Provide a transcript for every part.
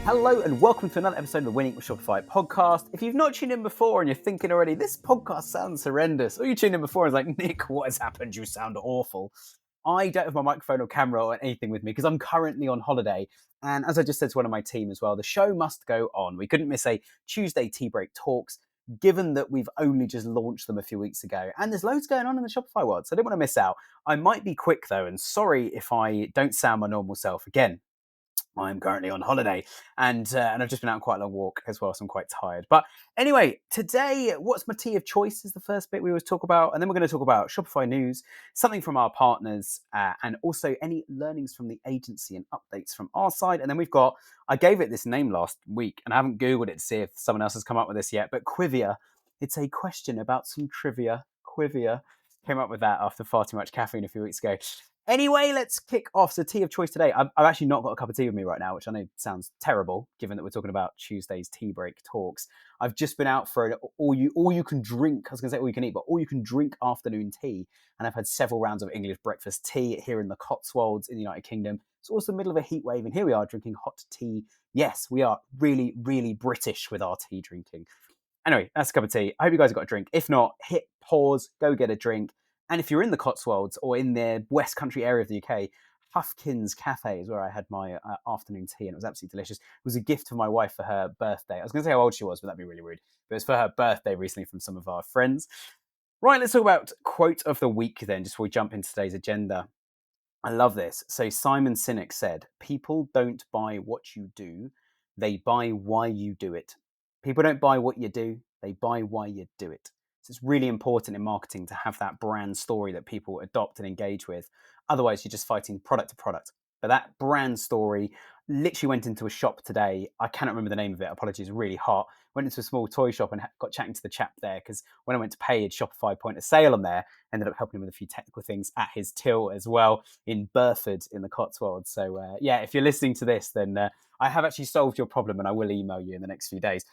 Hello and welcome to another episode of the Winning with Shopify podcast. If you've not tuned in before and you're thinking already, this podcast sounds horrendous, or you tuned in before and was like, Nick, what has happened? You sound awful. I don't have my microphone or camera or anything with me because I'm currently on holiday. And as I just said to one of my team as well, the show must go on. We couldn't miss a Tuesday tea break talks, given that we've only just launched them a few weeks ago. And there's loads going on in the Shopify world, so I didn't want to miss out. I might be quick though, and sorry if I don't sound my normal self again. I'm currently on holiday and I've just been out on quite a long walk as well, so I'm quite tired. But anyway, today, what's my tea of choice is the first bit we always talk about. And then we're going to talk about Shopify news, something from our partners, and also any learnings from the agency and updates from our side. And then we've got, I gave it this name last week and I haven't Googled it to see if someone else has come up with this yet, but Quivia. It's a question about some trivia. Quivia. Came up with that after far too much caffeine a few weeks ago. Anyway, let's kick off. So tea of choice today. I've actually not got a cup of tea with me right now, which I know sounds terrible, given that we're talking about Tuesday's tea break talks. I've just been out for an all you can drink. I was going to say all you can eat, but all you can drink afternoon tea. And I've had several rounds of English breakfast tea here in the Cotswolds in the United Kingdom. It's also the middle of a heat wave, and here we are drinking hot tea. Yes, we are really, really British with our tea drinking. Anyway, that's a cup of tea. I hope you guys have got a drink. If not, hit pause, go get a drink. And if you're in the Cotswolds or in the West Country area of the UK, Huffkin's Cafe is where I had my afternoon tea, and it was absolutely delicious. It was a gift for my wife for her birthday. I was going to say how old she was, but that'd be really rude. But it was for her birthday recently from some of our friends. Right, let's talk about quote of the week then, just before we jump into today's agenda. I love this. So Simon Sinek said, people don't buy what you do, they buy why you do it. People don't buy what you do, they buy why you do it. It's really important in marketing to have that brand story that people adopt and engage with. Otherwise, you're just fighting product to product. But that brand story literally went into a shop today. I cannot remember the name of it. Apologies, really hot. Went into a small toy shop and got chatting to the chap there because when I went to pay, his Shopify point of sale on there. Ended up helping him with a few technical things at his till as well in Burford in the Cotswolds. So yeah, if you're listening to this, then I have actually solved your problem and I will email you in the next few days.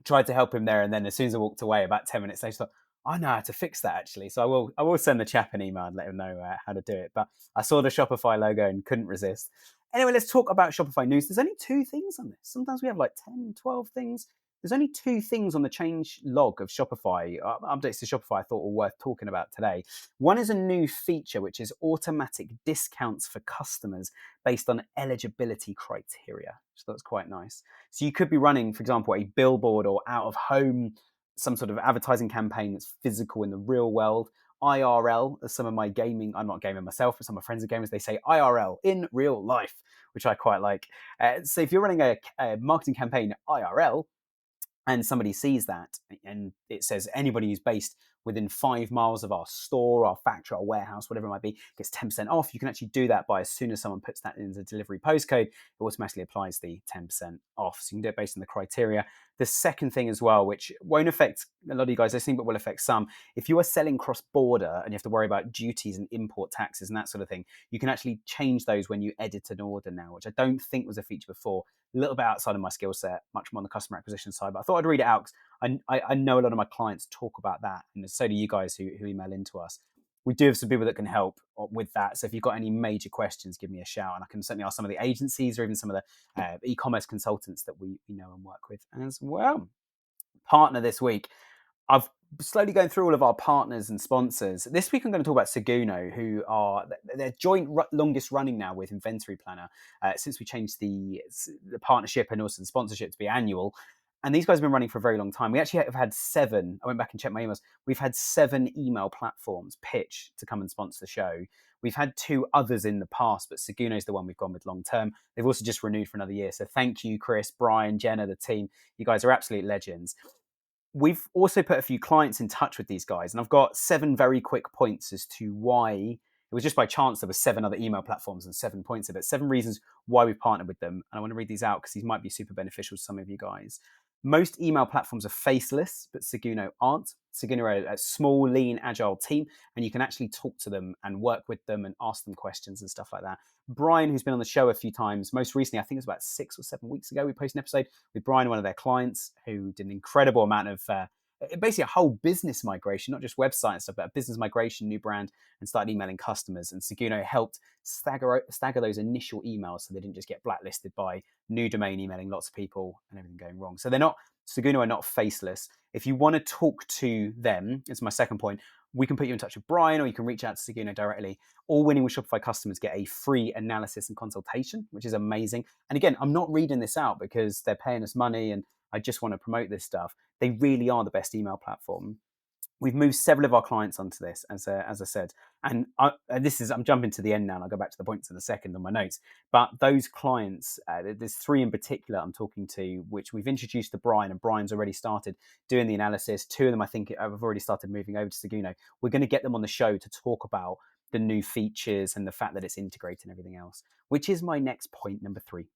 Tried to help him there, and then as soon as I walked away, about 10 minutes later, I thought, I know how to fix that actually. So I will send the chap an email and let him know how to do it. But I saw the Shopify logo and couldn't resist. Anyway, let's talk about Shopify news. There's only 2 things on this. Sometimes we have like 10, 12 things. There's only 2 things on the change log of Shopify, updates to Shopify I thought were worth talking about today. One is a new feature, which is automatic discounts for customers based on eligibility criteria. So that's quite nice. So you could be running, for example, a billboard or out of home, some sort of advertising campaign that's physical in the real world. IRL, as some of my gaming, I'm not gaming myself, but some of my friends are gamers, they say IRL, in real life, which I quite like. So if you're running a marketing campaign IRL, and somebody sees that and it says anybody who's based within 5 miles of our store, our factory, our warehouse, whatever it might be, gets 10% off. You can actually do that by as soon as someone puts that in the delivery postcode, it automatically applies the 10% off. So you can do it based on the criteria. The second thing as well, which won't affect a lot of you guys listening, but will affect some, if you are selling cross-border and you have to worry about duties and import taxes and that sort of thing, you can actually change those when you edit an order now, which I don't think was a feature before. A little bit outside of my skill set, much more on the customer acquisition side, but I thought I'd read it out because I know a lot of my clients talk about that, and so do you guys who email into us. We do have some people that can help with that, so if you've got any major questions, give me a shout, and I can certainly ask some of the agencies or even some of the e-commerce consultants that we know and work with as well. Partner this week, I've slowly going through all of our partners and sponsors. This week I'm going to talk about Seguno, who are their joint longest running now with Inventory Planner since we changed the partnership and also the sponsorship to be annual. And these guys have been running for a very long time. We actually have had 7, I went back and checked my emails, we've had 7 email platforms pitch to come and sponsor the show. We've had 2 others in the past, but Seguno is the one we've gone with long term. They've also just renewed for another year. So thank you, Chris, Brian, Jenna, the team. You guys are absolute legends. We've also put a few clients in touch with these guys, and I've got 7 very quick points as to why. It was just by chance there were 7 other email platforms and 7 points of it, 7 reasons why we've partnered with them. And I want to read these out because these might be super beneficial to some of you guys. Most email platforms are faceless, but Seguno aren't. Seguno are a small, lean, agile team, and you can actually talk to them and work with them and ask them questions and stuff like that. Brian, who's been on the show a few times, most recently, I think it was about 6 or 7 weeks ago, we posted an episode with Brian, one of their clients, who did an incredible amount of basically a whole business migration, not just website and stuff, but a business migration, new brand, and started emailing customers. And Seguno helped stagger those initial emails so they didn't just get blacklisted by new domain emailing lots of people and everything going wrong. So Seguno are not faceless. If you want to talk to them, it's my second point, we can put you in touch with Brian, or you can reach out to Seguno directly. All Winning with Shopify customers get a free analysis and consultation, which is amazing. And again, I'm not reading this out because they're paying us money and I just want to promote this stuff. They really are the best email platform. We've moved several of our clients onto this, as I said. And I'm jumping to the end now, and I'll go back to the points in a second on my notes. But those clients, there's 3 in particular I'm talking to, which we've introduced to Brian, and Brian's already started doing the analysis. 2 of them, I think, have already started moving over to Seguno. We're going to get them on the show to talk about the new features and the fact that it's integrated and everything else, which is my next point, number 3.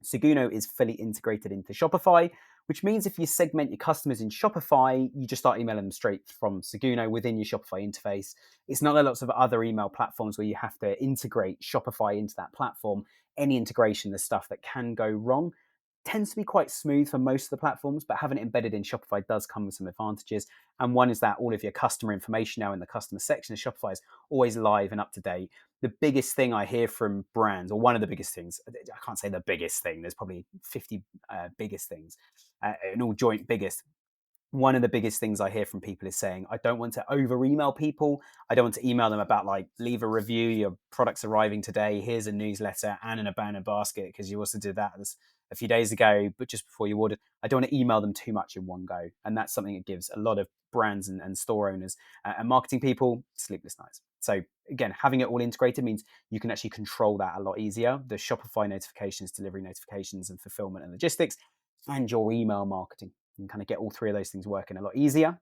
Seguno is fully integrated into Shopify, which means if you segment your customers in Shopify, you just start emailing them straight from Seguno within your Shopify interface. It's not like lots of other email platforms where you have to integrate Shopify into that platform. Any integration, there's stuff that can go wrong. Tends to be quite smooth for most of the platforms, but having it embedded in Shopify does come with some advantages. And one is that all of your customer information now in the customer section of Shopify is always live and up to date. The biggest thing I hear from brands, or one of the biggest things, I can't say the biggest thing, there's probably 50 biggest things, an all joint biggest. One of the biggest things I hear from people is saying, I don't want to over email people. I don't want to email them about like, leave a review, your product's arriving today, here's a newsletter and an abandoned basket, because you also did that a few days ago, but just before you ordered. I don't want to email them too much in one go. And that's something that gives a lot of brands and store owners and marketing people sleepless nights. So again, having it all integrated means you can actually control that a lot easier. The Shopify notifications, delivery notifications, and fulfillment and logistics, and your email marketing. You can kind of get all 3 of those things working a lot easier.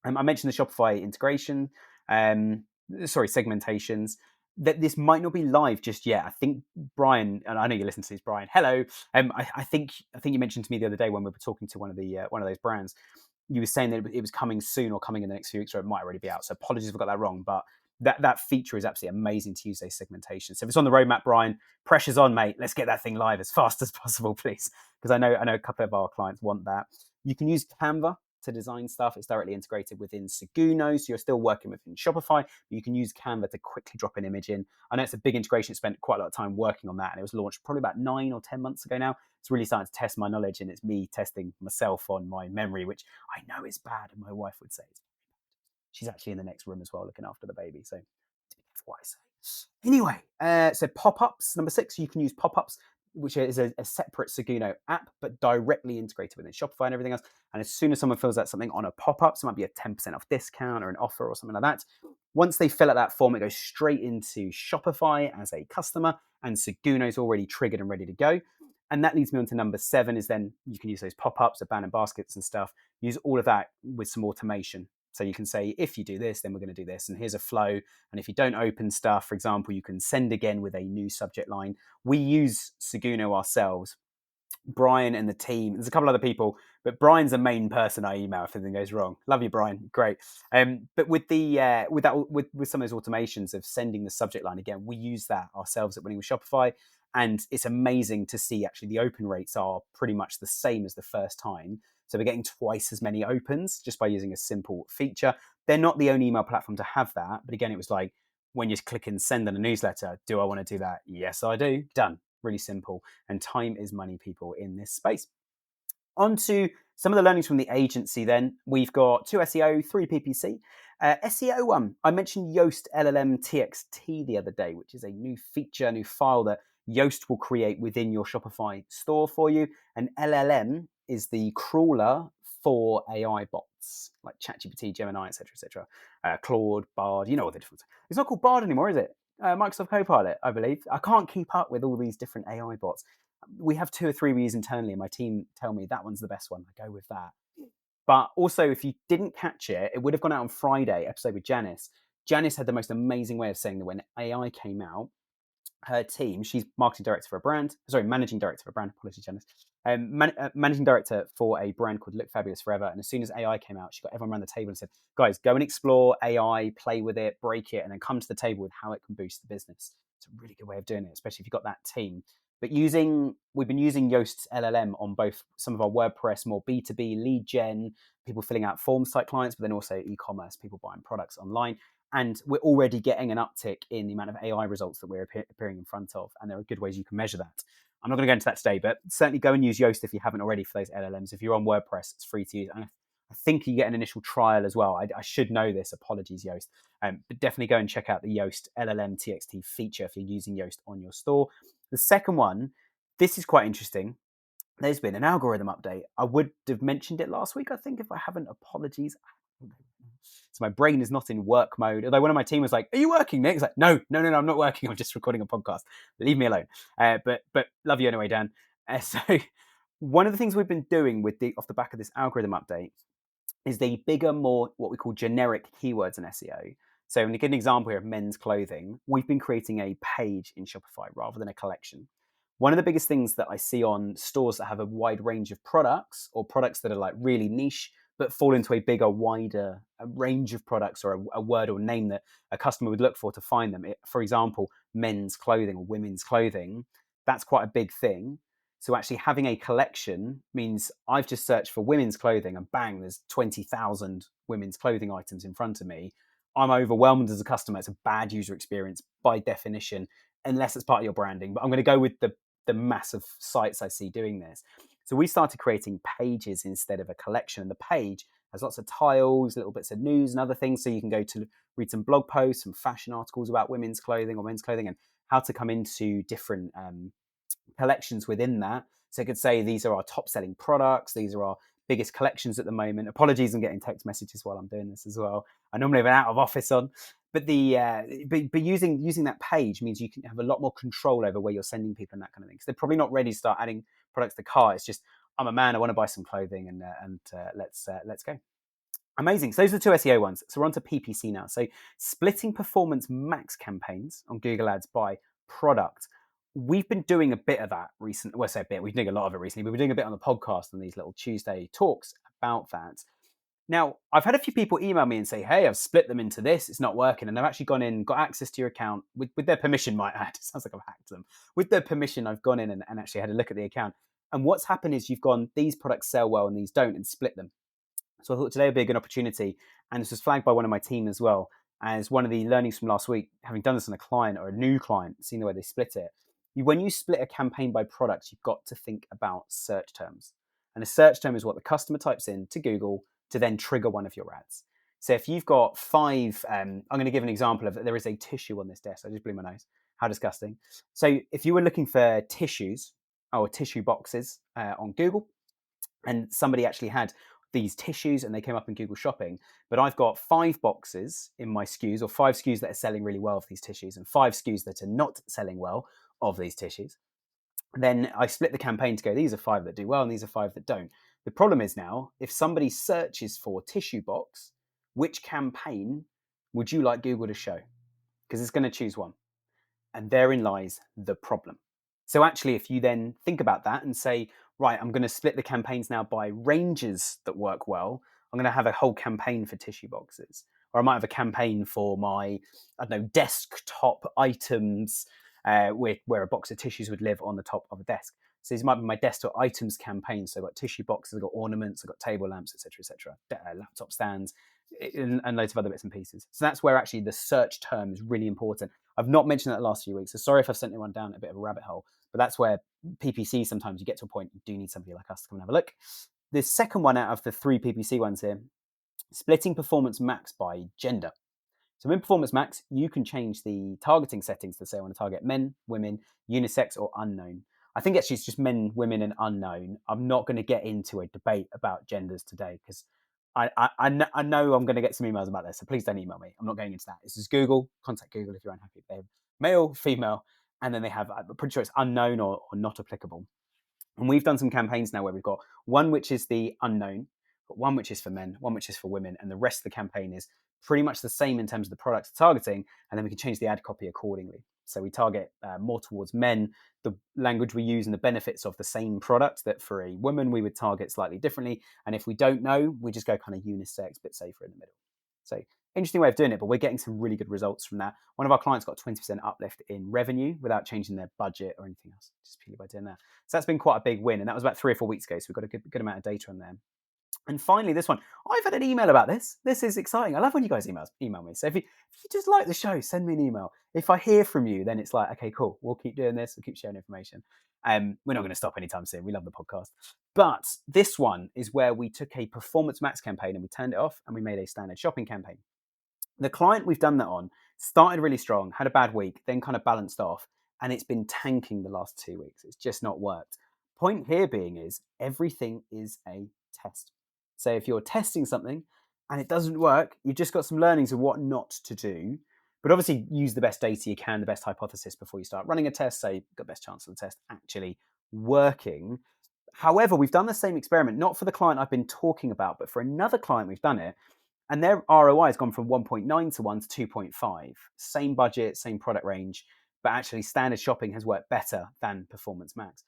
I mentioned the Shopify integration, segmentations. That this might not be live just yet. I think Brian, and I know you listen to this, Brian. Hello. I think you mentioned to me the other day when we were talking to one of those brands. You were saying that it was coming soon or coming in the next few weeks, or it might already be out. So apologies if I got that wrong, but that feature is absolutely amazing to use those segmentation. So if it's on the roadmap, Brian, pressure's on, mate. Let's get that thing live as fast as possible, please, because I know a couple of our clients want that. You can use Canva to design stuff. It's directly integrated within Seguno, so you're still working within Shopify, but you can use Canva to quickly drop an image in. I know it's a big integration. I spent quite a lot of time working on that, and it was launched probably about 9 or 10 months ago now. It's really starting to test my knowledge, and it's me testing myself on my memory, which I know is bad, and my wife would say it's bad. She's actually in the next room as well, looking after the baby, so that's what I say. Anyway, so pop-ups, number 6, you can use pop-ups, which is a separate Seguno app, but directly integrated within Shopify and everything else. And as soon as someone fills out something on a pop-up, so it might be a 10% off discount or an offer or something like that, once they fill out that form, it goes straight into Shopify as a customer, and Seguno's already triggered and ready to go. And that leads me on to number 7, is then you can use those pop-ups, abandoned baskets and stuff, use all of that with some automation. So you can say, if you do this, then we're going to do this. And here's a flow. And if you don't open stuff, for example, you can send again with a new subject line. We use Seguno ourselves. Brian and the team, there's a couple other people, but Brian's the main person I email if anything goes wrong. Love you, Brian. Great. But with some of those automations of sending the subject line again, we use that ourselves at Winning with Shopify. And it's amazing to see actually the open rates are pretty much the same as the first time. So we're getting twice as many opens just by using a simple feature. They're not the only email platform to have that. But again, it was like when you click and send on a newsletter, do I want to do that? Yes, I do. Done. Really simple. And time is money, people, in this space. On to some of the learnings from the agency then. We've got 2 SEO, 3 PPC. SEO 1, I mentioned Yoast LLM TXT the other day, which is a new feature, new file that Yoast will create within your Shopify store for you. And LLM is the crawler for AI bots like ChatGPT, Gemini, etc., Claude, Bard. You know what the difference is. It's not called Bard anymore, is it? Microsoft Copilot, I believe. I can't keep up with all these different AI bots. We have 2 or 3 we use internally, and my team tell me that one's the best one. I go with that. But also, if you didn't catch it, it would have gone out on Friday, episode with Janice. Janice had the most amazing way of saying that when AI came out, her team, she's managing director for a brand. Apologies, Janice. Managing director for a brand called Look Fabulous Forever. And as soon as AI came out, she got everyone around the table and said, guys, go and explore AI, play with it, break it, and then come to the table with how it can boost the business. It's a really good way of doing it, especially if you've got that team. But we've been using Yoast's LLM on both some of our WordPress, more B2B lead gen, people filling out forms type clients, but then also e-commerce, people buying products online. And we're already getting an uptick in the amount of AI results that we're appearing in front of. And there are good ways you can measure that. I'm not going to go into that today, but certainly go and use Yoast if you haven't already for those LLMs. If you're on WordPress, it's free to use. And I think you get an initial trial as well. I should know this. Apologies, Yoast. But definitely go and check out the Yoast LLM TXT feature if you're using Yoast on your store. The second one, this is quite interesting. There's been an algorithm update. I would have mentioned it last week, I think. If I haven't, apologies. So my brain is not in work mode. Although one of my team was like, "Are you working, Nick?" It's like, no, I'm not working. I'm just recording a podcast. Leave me alone. But love you anyway, Dan. So one of the things we've been doing with off the back of this algorithm update is the bigger, more what we call generic keywords in SEO. So to give an example here of men's clothing, we've been creating a page in Shopify rather than a collection. One of the biggest things that I see on stores that have a wide range of products, or products that are like really niche but fall into a bigger, wider range of products, or a word or name that a customer would look for to find them. For example, men's clothing or women's clothing, that's quite a big thing. So actually having a collection means I've just searched for women's clothing and bang, there's 20,000 women's clothing items in front of me. I'm overwhelmed as a customer. It's a bad user experience by definition, unless it's part of your branding. But I'm going to go with the massive sites I see doing this. So we started creating pages instead of a collection. And the page has lots of tiles, little bits of news and other things. So you can go to read some blog posts, some fashion articles about women's clothing or men's clothing, and how to come into different collections within that. So it could say, these are our top selling products. These are our biggest collections at the moment. Apologies, I'm getting text messages while I'm doing this as well. I normally have an out of office on. But using that page means you can have a lot more control over where you're sending people and that kind of thing. Because they're probably not ready to start adding products to the cart. It's just, I'm a man, I want to buy some clothing, and let's go. Amazing. So those are the two SEO ones. So we're on to PPC now. So splitting performance max campaigns on Google Ads by product. We've been doing a bit of that recently. Well, I say a bit. We've been doing a lot of it recently, but we're doing a bit on the podcast and these little Tuesday talks about that. Now, I've had a few people email me and say, hey, I've split them into this. It's not working. And I've actually gone in, got access to your account with their permission, might add. It sounds like I've hacked them. With their permission, I've gone in and actually had a look at the account. And what's happened is you've gone, these products sell well and these don't, and split them. So I thought today would be a good opportunity. And this was flagged by one of my team as well, as one of the learnings from last week, having done this on a client or a new client, seeing the way they split it. When you split a campaign by products, you've got to think about search terms. And a search term is what the customer types in to Google to then trigger one of your ads. So if you've got 5, I'm going to give an example of, there is a tissue on this desk. I just blew my nose. How disgusting. So if you were looking for tissues or tissue boxes on Google, and somebody actually had these tissues and they came up in Google Shopping, but I've got 5 boxes in my SKUs, or 5 SKUs that are selling really well of these tissues, and 5 SKUs that are not selling well of these tissues. Then I split the campaign to go, these are 5 that do well and these are 5 that don't. The problem is now, if somebody searches for tissue box, which campaign would you like Google to show? Because it's going to choose one. And therein lies the problem. So actually, if you then think about that and say, right, I'm going to split the campaigns now by ranges that work well. I'm going to have a whole campaign for tissue boxes. Or I might have a campaign for my, desktop items, where a box of tissues would live on the top of a desk. So these might be my desktop items campaign. So I've got tissue boxes, I've got ornaments, I've got table lamps, etc., laptop stands, and loads of other bits and pieces. So that's where actually the search term is really important. I've not mentioned that the last few weeks, so sorry if I've sent anyone down a bit of a rabbit hole, but that's where PPC, sometimes you get to a point you do need somebody like us to come and have a look. The second one out of the 3 PPC ones here, splitting performance max by gender. So in Performance Max, you can change the targeting settings to say I want to target men, women, unisex, or unknown. I think actually it's just men, women, and unknown. I'm not going to get into a debate about genders today because I know I'm going to get some emails about this, so please don't email me. I'm not going into that. This is Google. Contact Google if you're unhappy. They have male, female, and then they have, I'm pretty sure it's unknown or not applicable. And we've done some campaigns now where we've got one which is the unknown, but one which is for men, one which is for women, and the rest of the campaign is pretty much the same in terms of the product targeting, and then we can change the ad copy accordingly. So we target more towards men, the language we use and the benefits of the same product that for a woman we would target slightly differently. And if we don't know, we just go kind of unisex, bit safer in the middle. So Interesting way of doing it, but we're getting some really good results from that. One of our clients got 20% uplift in revenue without changing their budget or anything else, just purely by doing that. So that's been quite a big win, and that was about 3 or 4 weeks ago, so we've got a good amount of data on there. And finally, this one, I've had an email about this. This is exciting. I love when you guys email me. So if you just like the show, send me an email. If I hear from you, then it's like, okay, cool. We'll keep doing this. We'll keep sharing information. We're not going to stop anytime soon. We love the podcast. But this one is where we took a Performance Max campaign and we turned it off and we made a standard shopping campaign. The client we've done that on started really strong, had a bad week, then kind of balanced off, and it's been tanking the last 2 weeks. It's just not worked. Point here being is everything is a test. So if you're testing something and it doesn't work, you've just got some learnings of what not to do. But obviously use the best data you can, the best hypothesis before you start running a test, so you've got the best chance of the test actually working. However, we've done the same experiment, not for the client I've been talking about, but for another client we've done it. And their ROI has gone from 1.9 to 1 to 2.5. Same budget, same product range, but actually standard shopping has worked better than Performance Max.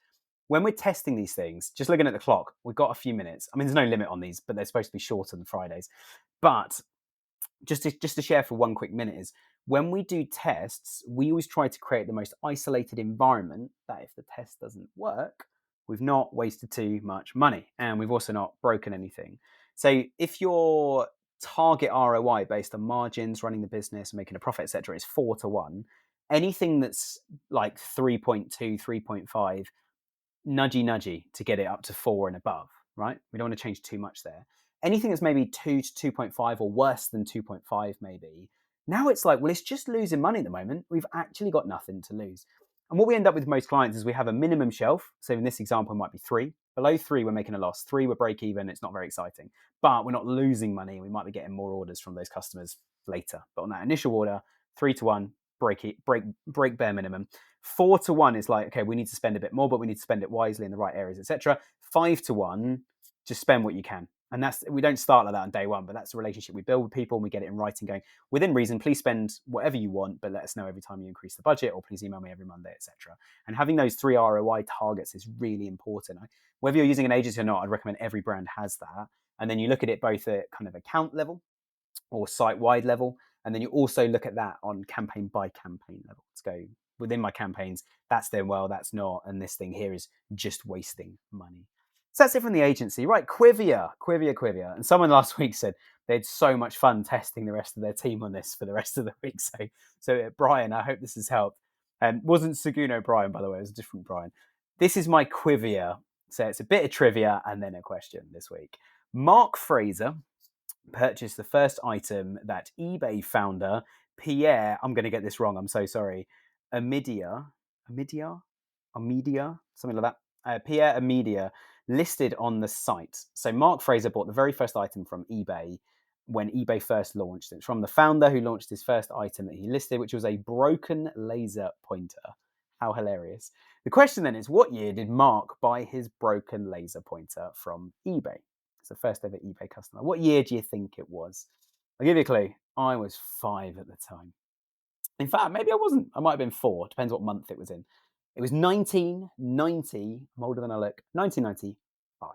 When we're testing these things, just looking at the clock, we've got a few minutes. I mean, there's no limit on these, but they're supposed to be shorter than Fridays. But just to share for 1 quick minute is, when we do tests, we always try to create the most isolated environment that if the test doesn't work, we've not wasted too much money and we've also not broken anything. So if your target ROI based on margins, running the business, making a profit, etc., is 4 to 1, anything that's like 3.2, 3.5, nudgy to get it up to 4 and above, right? We don't want to change too much there. Anything that's maybe 2 to 2.5 or worse than 2.5 maybe, now it's like, well, it's just losing money at the moment. We've actually got nothing to lose. And what we end up with most clients is we have a minimum shelf. So in this example, it might be 3. Below 3, we're making a loss. 3, we're break even. It's not very exciting. But we're not losing money. We might be getting more orders from those customers later. But on that initial order, 3 to 1, break bare minimum. 4 to 1 is like, okay, we need to spend a bit more, but we need to spend it wisely in the right areas, etc. 5 to 1, just spend what you can. And we don't start like that on day one, but that's the relationship we build with people, and we get it in writing going, within reason, please spend whatever you want, but let us know every time you increase the budget, or please email me every Monday, etc. And having those 3 ROI targets is really important. Whether you're using an agency or not, I'd recommend every brand has that. And then you look at it both at kind of account level or site-wide level, and then you also look at that on campaign by campaign level. Let's go within my campaigns, that's doing well, that's not, and this thing here is just wasting money. So that's it from the agency. Right, Quivia. And someone last week said they had so much fun testing the rest of their team on this for the rest of the week. So Brian, I hope this has helped. Wasn't Seguno Brian, by the way, it was a different Brian. This is my Quivia. So it's a bit of trivia and then a question this week. Mark Fraser purchased the first item that eBay founder Pierre, I'm going to get this wrong, I'm so sorry, Amidia, something like that. Pierre Amidia listed on the site. So Mark Fraser bought the very first item from eBay when eBay first launched. It's from the founder who launched his first item that he listed, which was a broken laser pointer. How hilarious. The question then is, what year did Mark buy his broken laser pointer from eBay? It's the first ever eBay customer. What year do you think it was? I'll give you a clue. I was 5 at the time. In fact, maybe I wasn't. I might have been 4. Depends what month it was in. It was 1990. I'm older than I look. 1995.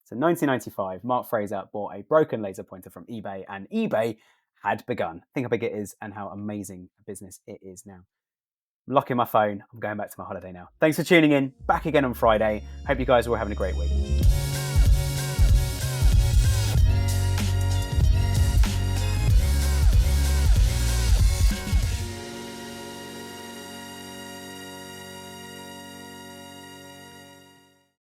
So 1995, Mark Fraser bought a broken laser pointer from eBay, and eBay had begun. Think how big it is and how amazing a business it is now. I'm locking my phone. I'm going back to my holiday now. Thanks for tuning in. Back again on Friday. Hope you guys are all having a great week.